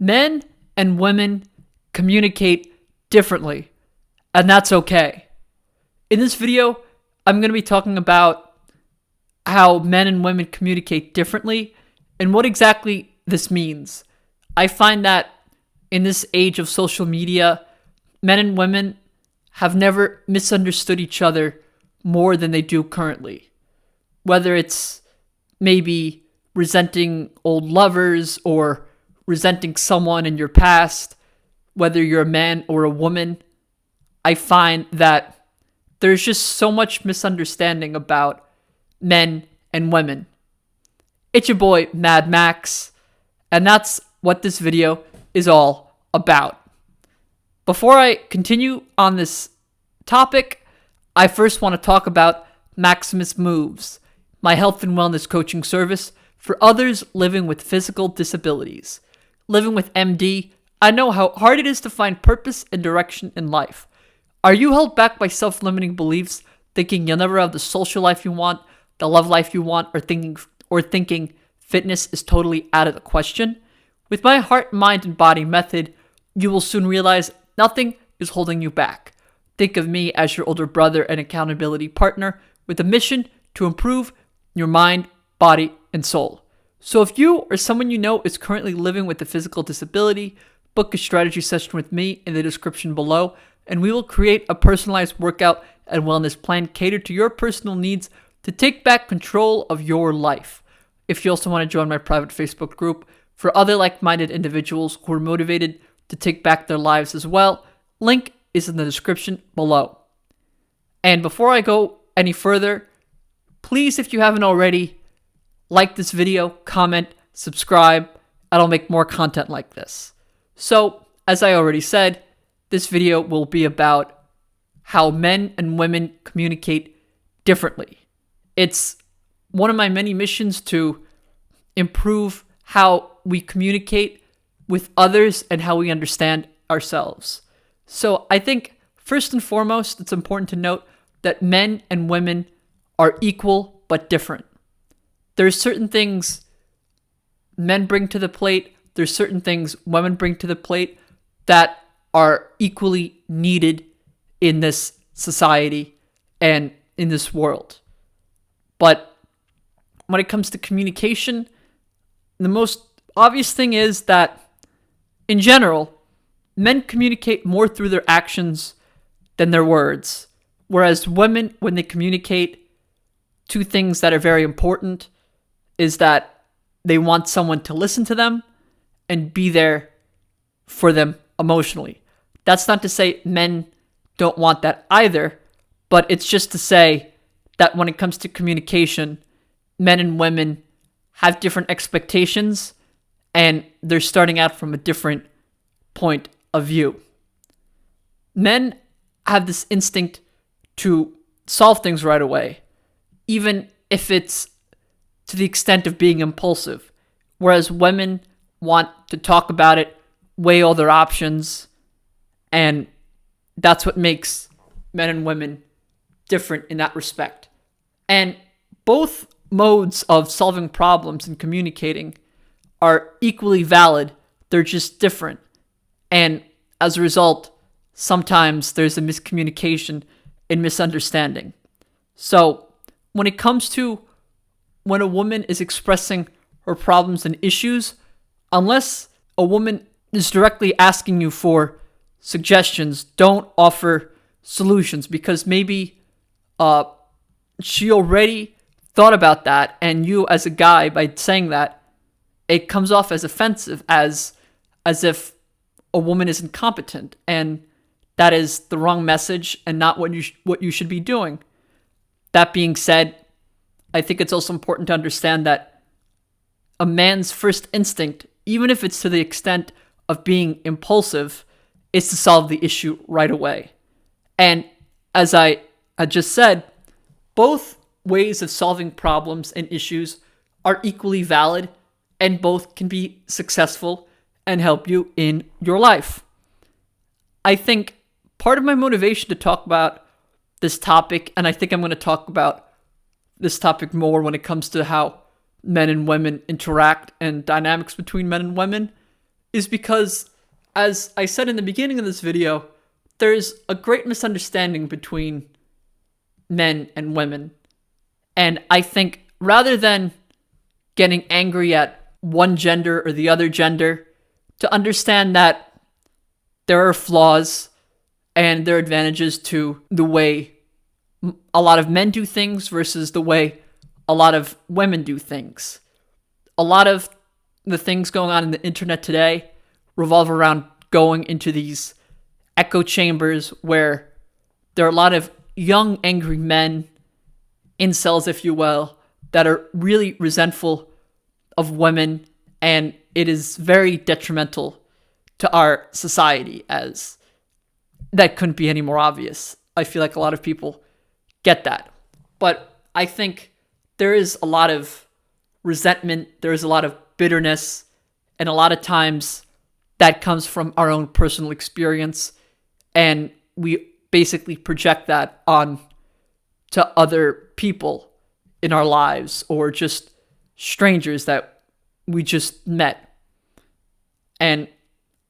Men and women communicate differently, and that's okay. In this video, I'm going to be talking about how men and women communicate differently and what exactly this means. I find that in this age of social media, men and women have never misunderstood each other more than they do currently. Whether it's maybe resenting old lovers or resenting someone in your past, whether you're a man or a woman, I find that there's just so much misunderstanding about men and women. It's your boy, Mad Max, and that's what this video is all about. Before I continue on this topic, I first want to talk about Maximus Moves, my health and wellness coaching service for others living with physical disabilities. Living with MD, I know how hard it is to find purpose and direction in life. Are you held back by self-limiting beliefs, thinking you'll never have the social life you want, the love life you want, or thinking fitness is totally out of the question? With my heart, mind, and body method, you will soon realize nothing is holding you back. Think of me as your older brother and accountability partner with a mission to improve your mind, body, and soul. So if you or someone you know is currently living with a physical disability, book a strategy session with me in the description below, and we will create a personalized workout and wellness plan catered to your personal needs to take back control of your life. If you also want to join my private Facebook group for other like-minded individuals who are motivated to take back their lives as well, link is in the description below. And before I go any further, please, if you haven't already, like this video, comment, subscribe, and I'll make more content like this. So, as I already said, this video will be about how men and women communicate differently. It's one of my many missions to improve how we communicate with others and how we understand ourselves. So I think first and foremost, it's important to note that men and women are equal but different. There's certain things men bring to the plate, there's certain things women bring to the plate that are equally needed in this society and in this world. But when it comes to communication, the most obvious thing is that in general, men communicate more through their actions than their words. Whereas women, when they communicate, two things that are very important is that they want someone to listen to them and be there for them emotionally. That's not to say men don't want that either, but it's just to say that when it comes to communication, men and women have different expectations and they're starting out from a different point of view. Men have this instinct to solve things right away, even if it's to the extent of being impulsive, whereas women want to talk about it, weigh all their options, and that's what makes men and women different in that respect. And both modes of solving problems and communicating are equally valid, they're just different. And as a result, sometimes there's a miscommunication and misunderstanding. So when it comes to when a woman is expressing her problems and issues, unless a woman is directly asking you for suggestions, don't offer solutions, because maybe she already thought about that, and you as a guy, by saying that, it comes off as offensive, as if a woman is incompetent, and that is the wrong message and not what you should be doing. That being said, I think it's also important to understand that a man's first instinct, even if it's to the extent of being impulsive, is to solve the issue right away. And as I just said, both ways of solving problems and issues are equally valid, and both can be successful and help you in your life. I think part of my motivation to talk about this topic, and I think I'm going to talk about this topic more when it comes to how men and women interact and dynamics between men and women, is because, as I said in the beginning of this video, there's a great misunderstanding between men and women. And I think rather than getting angry at one gender or the other gender, to understand that there are flaws and there are advantages to the way a lot of men do things versus the way a lot of women do things. A lot of the things going on in the internet today revolve around going into these echo chambers where there are a lot of young, angry men, incels, if you will, that are really resentful of women, and it is very detrimental to our society, as that couldn't be any more obvious. I feel like a lot of people get that. But I think there is a lot of resentment, there is a lot of bitterness, and a lot of times that comes from our own personal experience, and we basically project that on to other people in our lives or just strangers that we just met. And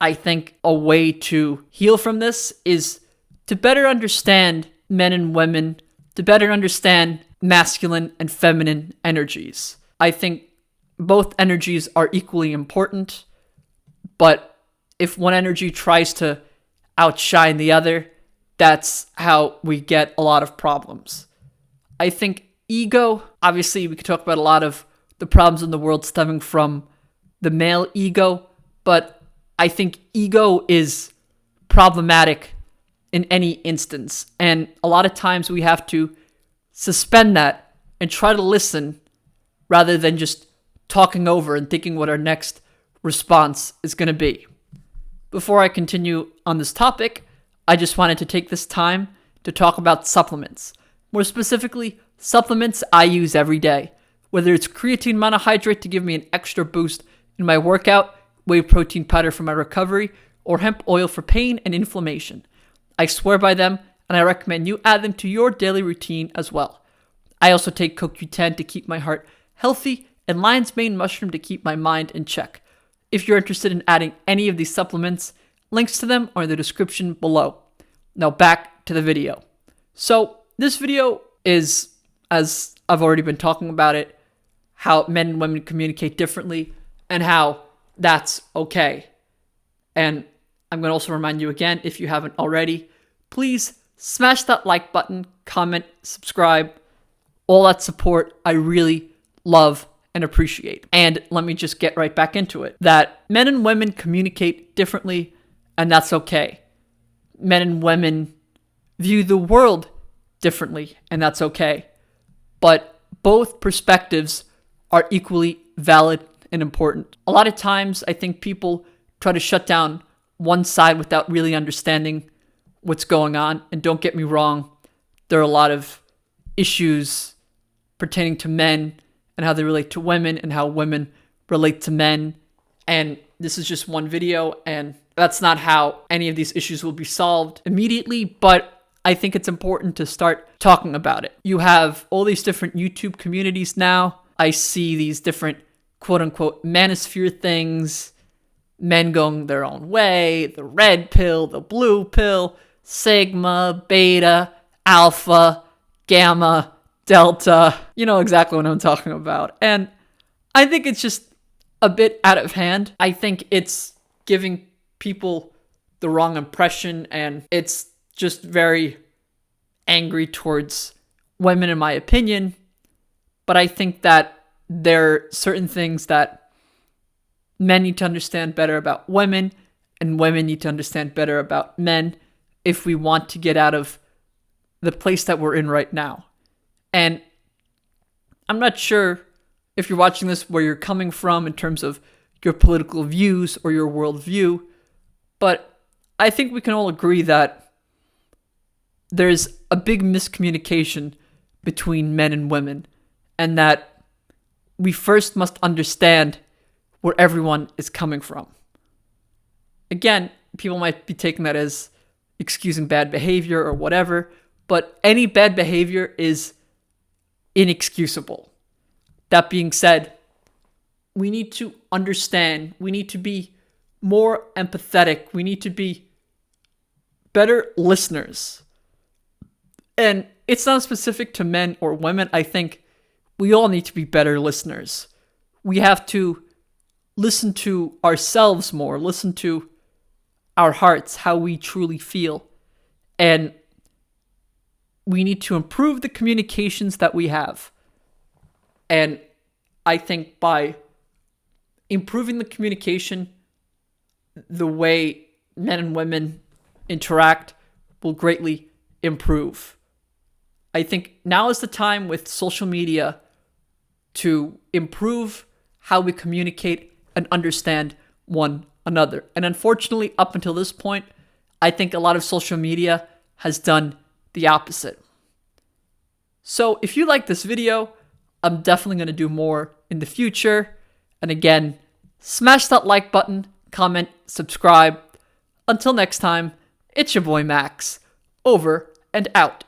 I think a way to heal from this is to better understand men and women, to better understand masculine and feminine energies. I think both energies are equally important, but if one energy tries to outshine the other, that's how we get a lot of problems. I think ego, obviously we could talk about a lot of the problems in the world stemming from the male ego, but I think ego is problematic in any instance. And a lot of times we have to suspend that and try to listen rather than just talking over and thinking what our next response is going to be. Before I continue on this topic, I just wanted to take this time to talk about supplements. More specifically, supplements I use every day. Whether it's creatine monohydrate to give me an extra boost in my workout, whey protein powder for my recovery, or hemp oil for pain and inflammation. I swear by them, and I recommend you add them to your daily routine as well. I also take CoQ10 to keep my heart healthy and lion's mane mushroom to keep my mind in check. If you're interested in adding any of these supplements, links to them are in the description below. Now back to the video. So this video is, as I've already been talking about it, how men and women communicate differently and how that's okay. And I'm going to also remind you again, if you haven't already, please smash that like button, comment, subscribe, all that support I really love and appreciate. And let me just get right back into it. That men and women communicate differently, and that's okay. Men and women view the world differently, and that's okay. But both perspectives are equally valid and important. A lot of times, I think people try to shut down one side without really understanding what's going on. And don't get me wrong, there are a lot of issues pertaining to men and how they relate to women and how women relate to men. And this is just one video, and that's not how any of these issues will be solved immediately, but I think it's important to start talking about it. You have all these different YouTube communities now. I see these different quote-unquote manosphere things, men going their own way, the red pill, the blue pill, sigma, beta, alpha, gamma, delta. You know exactly what I'm talking about. And I think it's just a bit out of hand. I think it's giving people the wrong impression, and it's just very angry towards women, in my opinion. But I think that there are certain things that men need to understand better about women, and women need to understand better about men if we want to get out of the place that we're in right now. And I'm not sure if you're watching this where you're coming from in terms of your political views or your worldview, but I think we can all agree that there's a big miscommunication between men and women, and that we first must understand where everyone is coming from. Again, people might be taking that as excusing bad behavior or whatever, but any bad behavior is inexcusable. That being said, we need to understand, we need to be more empathetic. We need to be better listeners. And it's not specific to men or women. I think we all need to be better listeners. We have to listen to ourselves more, listen to our hearts, how we truly feel. And we need to improve the communications that we have. And I think by improving the communication, the way men and women interact will greatly improve. I think now is the time with social media to improve how we communicate and understand one another. And unfortunately, up until this point, I think a lot of social media has done the opposite. So if you like this video, I'm definitely going to do more in the future. And again, smash that like button, comment, subscribe. Until next time, it's your boy Max, over and out.